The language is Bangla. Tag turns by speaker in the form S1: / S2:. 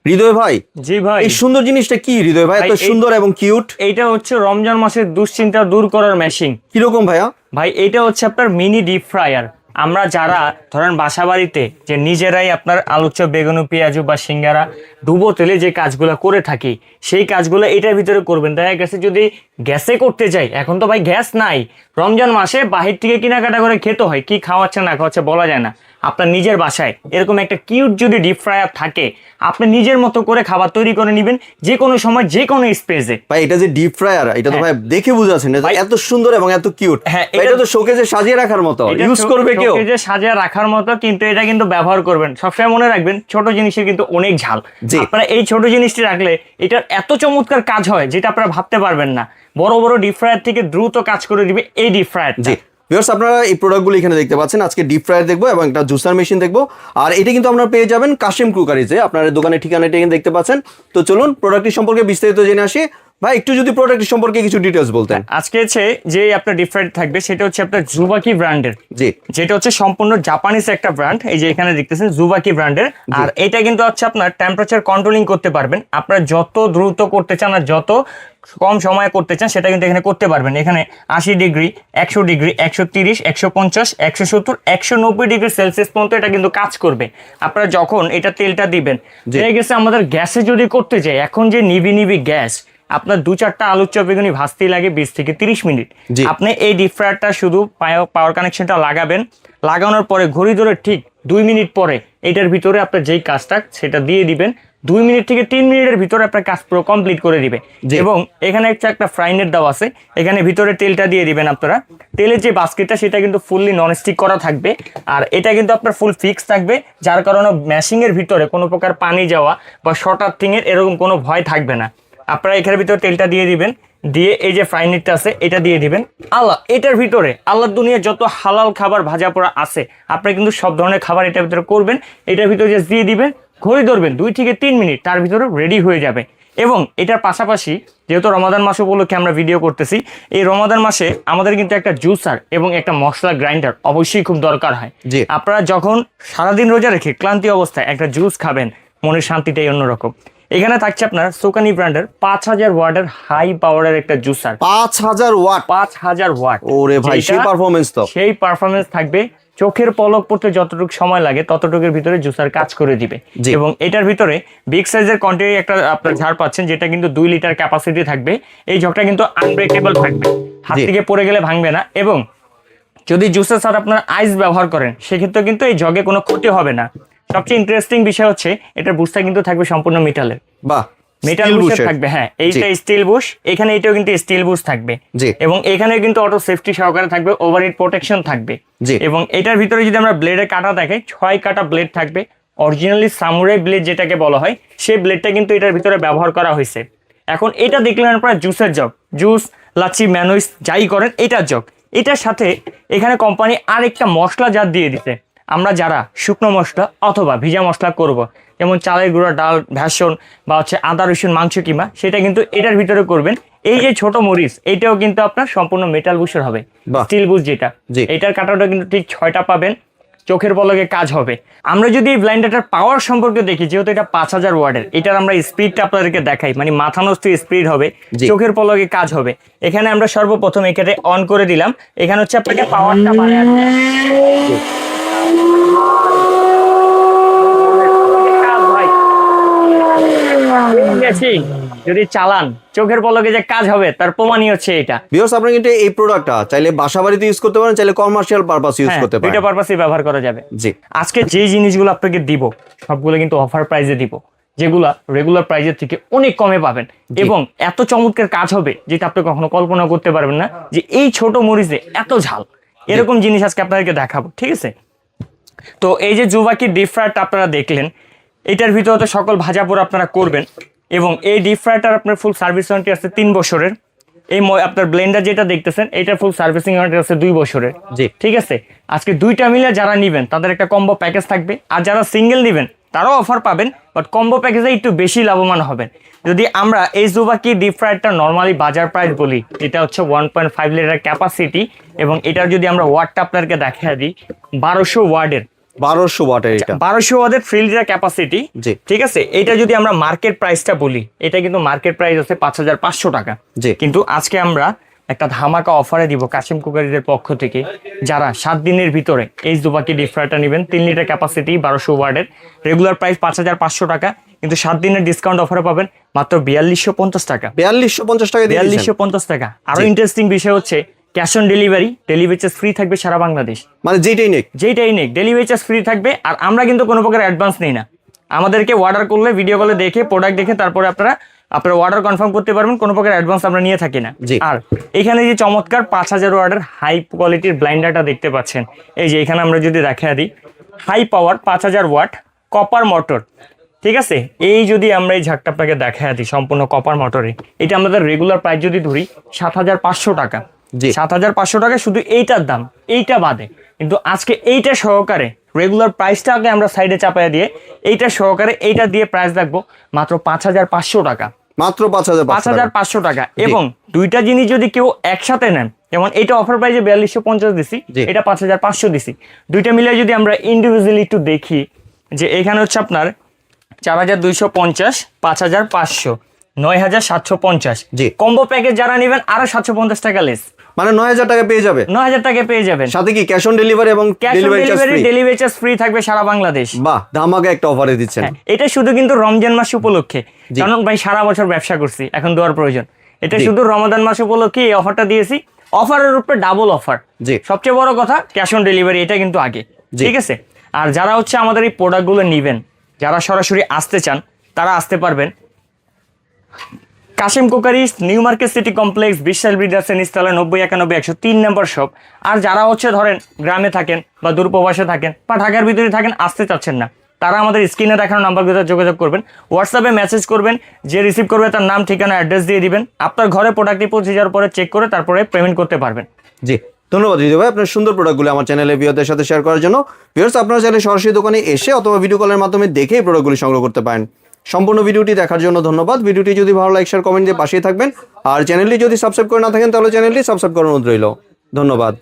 S1: হৃদয় ভাই,
S2: জি ভাই,
S1: এই সুন্দর জিনিসটা কি হৃদয় ভাই? এত সুন্দর এবং কিউট।
S2: এইটা হচ্ছে রমজান মাসের দুশ্চিন্তা দূর করার মেশিন।
S1: কিরকম ভাইয়া?
S2: ভাই এইটা হচ্ছে আপনার মিনি ডিপ ফ্রায়ার। আমরা যারা ধরেন বাসা বাড়িতে যে নিজেরাই আপনার আলু চপ, বেগুনি, পেঁয়াজু বা সিঙ্গারা ডুবো তেলে যে কাজগুলো করে থাকি, সেই কাজগুলো এটার ভিতরে করবেন। দেখা গেছে যদি গ্যাসে করতে যাই, এখন তো ভাই গ্যাস নাই, রমজান মাসে বাহির থেকে কেনাকাটা করে খেতে হয়, কি খাওয়াচ্ছে না খাওয়াচ্ছে বলা যায় না। আপনার নিজের বাসায় এরকম একটা কিউট যদি ডিপ ফ্রায়ার থাকে, আপনি নিজের মতো করে খাবার তৈরি করে নেবেন যে কোনো সময় যে কোনো স্পেসে।
S1: ভাই এটা যে ডিপ ফ্রায়ার, এটা তো ভাই দেখে বুঝাচ্ছেন এত সুন্দর এবং এত কিউট।
S2: হ্যাঁ,
S1: এটা তো শোকেজে সাজিয়ে রাখার মতো, ইউজ করবে কেউ,
S2: শোকেজে সাজিয়ে রাখার মতো, কিন্তু এটা কিন্তু ব্যবহার করবেন সবসময় মনে রাখবেন ছোট জিনিসের কিন্তু অনেক ঝাল। আপনারা এই ছোট জিনিসটি রাখলে এটার এত চমৎকার কাজ হয় যেটা আপনারা ভাবতে পারবেন না। বড় বড় ডিপ ফ্রায়ার থেকে দ্রুত কাজ করে দিবে এই ডিপ ফ্রায়ার।
S1: জি ভিউয়ার্স, আপনারা এই প্রোডাক্টগুলো এখানে দেখতে পাচ্ছেন। আজকে ডিপ ফ্রায়ার দেখবো এবং একটা জুসার মেশিন দেখবো। আর এটা কিন্তু আপনারা পেয়ে যাবেন কাশিম ক্রুকারিজে। আপনার দোকানের ঠিকানাটা এখানে দেখতে পাচ্ছেন। তো চলুন প্রোডাক্টটি সম্পর্কে বিস্তারিত জেনে আসি। ভাই একটু যদি প্রোডাক্টটি সম্পর্কে কিছু ডিটেইলস বলতেন।
S2: আজকে যে আপনার ডিপ ফ্রায়ার থাকবে সেটা হচ্ছে আপনার জুবাকি ব্র্যান্ডের।
S1: জি,
S2: যেটা হচ্ছে সম্পূর্ণ জাপানিজ একটা ব্র্যান্ড। এই যে এখানে দেখতেছেন জুবাকি ব্র্যান্ডের। আর এটা কিন্তু হচ্ছে আপনার টেম্পারেচার কন্ট্রোলিং করতে পারবেন। আপনারা যত দ্রুত করতে চান আর যত কম সময়ে করতে চান সেটা কিন্তু এখানে করতে পারবেন। এখানে 80 ডিগ্রি, 100 ডিগ্রি, 130, 150, 170, 190 ডিগ্রি সেলসিয়াস পর্যন্ত এটা কিন্তু কাজ করবে। আপনারা যখন এটা তেলটা দিবেন, হয়ে গেছে আমাদের গ্যাসে যদি করতে যাই, এখন যে নিবি গ্যাস, আপনার 2-4টা আলুর চপ বেগুনি ভাজতেই লাগে 20 থেকে 30 মিনিট। আপনি এই ডিপ ফ্রায়ারটা শুধু পাওয়ার কানেকশনটা লাগাবেন, লাগানোর পরে ঘড়ি ধরে ঠিক 2 মিনিট পরে এটার ভিতরে আপনার যেই কাজটা সেটা দিয়ে দিবেন। 2 মিনিট থেকে 3 মিনিটের ভিতরে আপনার কাজ পুরো কমপ্লিট করে দিবে। এবং এখানে একটা ফ্রাই নেট দেওয়া আছে, এখানে ভিতরে তেলটা দিয়ে দিবেন আপনারা। তেলের যে বাস্কেটটা সেটা কিন্তু ফুললি ননস্টিক করা থাকবে। আর এটা কিন্তু আপনার ফুল ফিক্স থাকবে, যার কারণে ম্যাশিংয়ের ভিতরে কোনো প্রকার পানি যাওয়া বা শর্ট আর্থিংয়ের এরকম কোনো ভয় থাকবে না। আপনারা এখানের ভিতরে তেলটা দিয়ে দিবেন, দিয়ে এই যে ফ্রাই নেটটা আছে এটা দিয়ে দিবেন। এটার ভিতরে আল্লাহর দুনিয়ার যত হালাল খাবার ভাজা পোড়া আছে, আপনারা কিন্তু সব ধরনের খাবার এটার ভিতরে করবেন। এটার ভিতরে জাস্ট দিয়ে দিবেন, ঘড়ি ধরবেন 2 থেকে 3 মিনিট, তার ভিতরে রেডি হয়ে যাবে। এবং এটার পাশাপাশি যেহেতু রমাদান মাস উপলক্ষে আমরা ভিডিও করতেছি, এই রমাদান মাসে আমাদের কিন্তু একটা জুসার এবং একটা মশলা গ্রাইন্ডার অবশ্যই খুব দরকার হয়। আপনারা যখন সারাদিন রোজা রেখে ক্লান্তি অবস্থায় একটা জুস খাবেন, মনের শান্তিটাই অন্যরকম। এখানে থাকছে আপনার সোকানি ব্র্যান্ডের 5000 ওয়াটের হাই পাওয়ারের একটা জুসার।
S1: 5000 ওয়াট?
S2: 5000 ওয়াট।
S1: ওরে ভাই, সেই পারফরম্যান্স! তো
S2: সেই পারফরম্যান্স থাকবে, চোখের পলক পড়তে যতটুকু সময় লাগে ততটুকুর ভিতরে জুসার কাজ করে দিবে। এবং এটার ভিতরে বিগ সাইজের কন্টেনারে একটা আপনার ঝাড় পাচ্ছেন, যেটা কিন্তু 2 লিটার ক্যাপাসিটি থাকবে। এই জগটা কিন্তু আনব্রেকেবল থাকবে, হাত থেকে পড়ে গেলে ভাঙবে না। এবং যদি জুসের সাথে আপনার আইস ব্যবহার করেন সেক্ষেত্রে কিন্তু এই জগে কোনো ক্ষতি হবে না। সবচেয়ে ইন্টারেস্টিং বিষয় হচ্ছে এটার বুশটা কিন্তু থাকবে সম্পূর্ণ মেটালের।
S1: বাহ,
S2: মেটাল বুশ থাকবে। হ্যাঁ, এইটা স্টিল বুশ, এখানে এটাও কিন্তু স্টিল বুশ থাকবে। এবং এখানে কিন্তু অটো সেফটি সহকারে থাকবে, ওভারহিট প্রোটেকশন থাকবে। এবং এটার ভিতরে যদি আমরা ব্লেডের কাটা দেখাই, 6 কাটা ব্লেড থাকবে। অরিজিনালি সামুরাই ব্লেড যেটাকে বলা হয়, সেই ব্লেডটা কিন্তু এটার ভিতরে ব্যবহার করা হয়েছে। এখন এটা দেখলেন আপনারা জুসের জগ, জুস, লাচ্ছি, ম্যানুইস যাই করেন এটার জগ। এটার সাথে এখানে কোম্পানি আরেকটা মশলা জাত দিয়ে দিতে। আমরা যারা শুকনো মশলা অথবা ভিজা মশলা করব, যেমন চালের গুঁড়া, ডাল, ভেষণ বা হচ্ছে আদা রসুন মাংস কিমা, সেটা কিন্তু এটার ভিতরে করবেন। এই যে ছোট মরিচ, এটাও কিন্তু আপনার সম্পূর্ণ মেটাল বুশের হবে, স্টিল বুশ যেটা। এটার কাটাটা কিন্তু ঠিক 6টা পাবেন, চোখের পলকে কাজ হবে। আমরা যদি এই ব্লাইন্ডারটার পাওয়ার সম্পর্কে দেখি, যেহেতু এটা 5000 ওয়াটের, এটার আমরা স্পিডটা আপনাদেরকে দেখাই, মানে মাথা নষ্ট স্পিড হবে, চোখের পলকে কাজ হবে। এখানে আমরা সর্বপ্রথম এখানে অন করে দিলাম। এখানে হচ্ছে আপনাকে পাওয়ারটা বাড়ায় যদি চালান, চোখের পলকে যে কাজ হবে তার প্রমাণই হচ্ছে এটা।
S1: ভিউয়ার্স, আপনারা কিন্তু এই প্রোডাক্টটা চাইলে বাসা বাড়িতে ইউজ করতে পারেন, চাইলে কমার্শিয়াল পারপাস ইউজ করতে পারেন,
S2: দুটো পারপাসই ব্যবহার করা যাবে।
S1: জি,
S2: আজকে যে জিনিসগুলো আপনাকে দিব সবগুলো কিন্তু অফার প্রাইসে দিব, যেগুলা রেগুলার প্রাইসের থেকে অনেক কমে পাবেন। এবং এত চমৎকার কাজ হবে যেটা আপনি কখনো কল্পনা করতে পারবেন না, যে এই ছোট মরিচে এত ঝাল। এরকম জিনিস আজকে আপনাদেরকে দেখাবো, ঠিক আছে? তো এই যে জুবাকি ডিপ ফ্রায়ারটা আপনারা দেখলেন, এটার ভিতরে তো সকল ভাজা পোড়া আপনারা করবেন। এবং এই ডিপ ফ্রায়ারটার আপনার ফুল সার্ভিস ওয়ারেন্টি আছে 3 বছরের। এই আপনার ব্লেন্ডার যেটা দেখতেছেন, এটার ফুল সার্ভিসিং ওয়ারেন্টি আছে 2 বছরের। জি, ঠিক আছে। আজকে দুইটা মিলে যারা নিবেন তাদের একটা কম্বো প্যাকেজ থাকবে, আর যারা সিঙ্গেল নিবেন তারাও অফার পাবেন, বাট কম্বো প্যাকেজে একটু বেশি লাভবান হবেন। যদি আমরা এই জুবাকি ডিপ ফ্রায়ারটা নর্মালি বাজার প্রাইস বলি, এটা হচ্ছে 1.5 লিটার ক্যাপাসিটি। এবং এটার যদি আমরা ওয়াটটা আপনাদেরকে দেখিয়ে দিই, 1200 ওয়ার্ডের
S1: 1200 ওয়াটের এটা।
S2: 1200 ওয়াটের 3 লিটার ক্যাপাসিটি।
S1: জি।
S2: ঠিক আছে, এটা যদি আমরা মার্কেট প্রাইসটা বলি, এটা কিন্তু মার্কেট প্রাইস আছে 5500 টাকা।
S1: জি।
S2: কিন্তু আজকে আমরা একটা ধামাকা অফারে দিব কাশিম কুকারিজের পক্ষ থেকে, যারা 7 দিনের ভিতরে এই জুবাকি ডিপ ফ্রায়ারটা নেবেন 3 লিটার ক্যাপাসিটি 1200 ওয়াটের, রেগুলার প্রাইস 5500 টাকা, কিন্তু 7 দিনের ডিসকাউন্ট অফারে পাবেন মাত্র 4250 টাকা।
S1: 4250 টাকা দিয়ে দিচ্ছেন।
S2: 4250 টাকা। আরো
S1: জি।
S2: ইন্টারেস্টিং বিষয় হচ্ছে cash on delivery, delivery charge free থাকবে সারা বাংলাদেশ।
S1: মানে যেটাই নেক।
S2: যেইটাই নেক ডেলিভারি চার্জ ফ্রি থাকবে। আর আমরা কিন্তু কোনো প্রকার অ্যাডভান্স নেই না, আমাদেরকে অর্ডার করলে ভিডিও কলে দেখে প্রোডাক্ট দেখে তারপরে আপনারা আপনার অর্ডার কনফার্ম করতে পারবেন, কোনো প্রকার অ্যাডভান্স আমরা নিয়ে থাকি না।
S1: জি।
S2: আর এখানে যে চমৎকার 5000 ওয়াটের হাই কোয়ালিটির ব্লাইন্ডারটা দেখতে পাচ্ছেন, এই যে এখানে আমরা যদি দেখা দিই high power 5000 watt copper motor. ঠিক আছে, এই যদি আমরা এই ঝাঁকটা আপনাকে দেখা দিই সম্পূর্ণ কপার মোটরে, এটা আমাদের রেগুলার প্রাইস যদি ধরি 7500 টাকা।
S1: জি।
S2: 7500 টাকা শুধু এইটার দাম, এইটা বাদে। কিন্তু আজকে এইটা সহকারে রেগুলার প্রাইসটাকে আমরা সাইডে চাপায় দিয়ে এইটা সহকারে এইটা দিয়ে প্রাইস রাখবো মাত্র 5500 টাকা।
S1: মাত্র 5500
S2: টাকা। এবং দুইটা জিনিস যদি কেউ একসাথে নেন, যেমন এটা অফার প্রাইসে 4250 দিছি,
S1: জি।
S2: এটা 5500 দিছি, দুইটা মিলে যদি আমরা ইন্ডিভিজুয়ালি একটু দেখি, যে এখানে হচ্ছে আপনার 4250, 5500, 9750।
S1: জি।
S2: কম্বো প্যাকেজ যারা নেবেন আরো 750 টাকা লেস,
S1: মানে 9000 টাকা পেয়ে যাবে।
S2: 9000 টাকা পেয়ে যাবেন।
S1: সাথে কি ক্যাশ অন ডেলিভারি এবং
S2: cash on
S1: delivery charge
S2: delivery,
S1: free.
S2: Delivery charge free থাকবে সারা বাংলাদেশ।
S1: বাহ, ধামাকা একটা অফারে দিচ্ছেন।
S2: হ্যাঁ, এটা শুধু কিন্তু রমজান মাস উপলক্ষে,
S1: জি।
S2: কারণ ভাই সারা বছর ব্যবসা করছি, এখন দেওয়ার প্রয়োজন। এটা
S1: জি।
S2: শুধু রমাদান মাস উপলক্ষে এই অফারটা দিয়েছি, অফারের উপরে ডাবল অফার।
S1: জি।
S2: সবচেয়ে বড় কথা ক্যাশ অন ডেলিভারি, এটা কিন্তু আগে।
S1: জি।
S2: ঠিক আছে, আর যারা হচ্ছে আমাদের এই প্রোডাক্টগুলো নিবেন, যারা সরাসরি আসতে চান তারা আসতে পারবেন Kasim cookeries, new market city complex, Biswas breeders এর নিচতলা 9091 103 নম্বর শপ। আর যারা হচ্ছে ধরেন গ্রামে থাকেন বা দূরপ্রবাসে থাকেন বা ঢাকার ভিতরে থাকেন, আসতে চাচ্ছেন না, তারা আমাদের স্ক্রিনে দেখানো নাম্বারগুলোতে যোগাযোগ করবেন, হোয়াটসঅ্যাপে মেসেজ করবেন, যে রিসিভ করবে তার নাম ঠিকানা অ্যাড্রেস দিয়ে দিবেন, আপনার ঘরে প্রোডাক্টটি পৌঁছে যাওয়ার পরে চেক করে তারপরে পেমেন্ট করতে পারবেন।
S1: জি, ধন্যবাদ হৃদয় ভাই আপনার সুন্দর প্রোডাক্টগুলো আমার চ্যানেলে ভিউয়ারদের সাথে শেয়ার করার জন্য। ভিউয়ার্স, আপনারা চাইলে সরাসরি দোকানে এসে অথবা ভিডিও কলের মাধ্যমে দেখে এই প্রোডাক্টগুলি সংগ্রহ করতে পারেন। সম্পূর্ণ ভিডিওটি দেখার জন্য ধন্যবাদ। ভিডিওটি যদি ভালো লাইক শেয়ার কমেন্ট দিয়ে পাশেই থাকবেন। আর চ্যানেলটি যদি সাবস্ক্রাইব করে না থাকেন তাহলে চ্যানেলটি সাবস্ক্রাইব করার অনুরোধ রইল। ধন্যবাদ।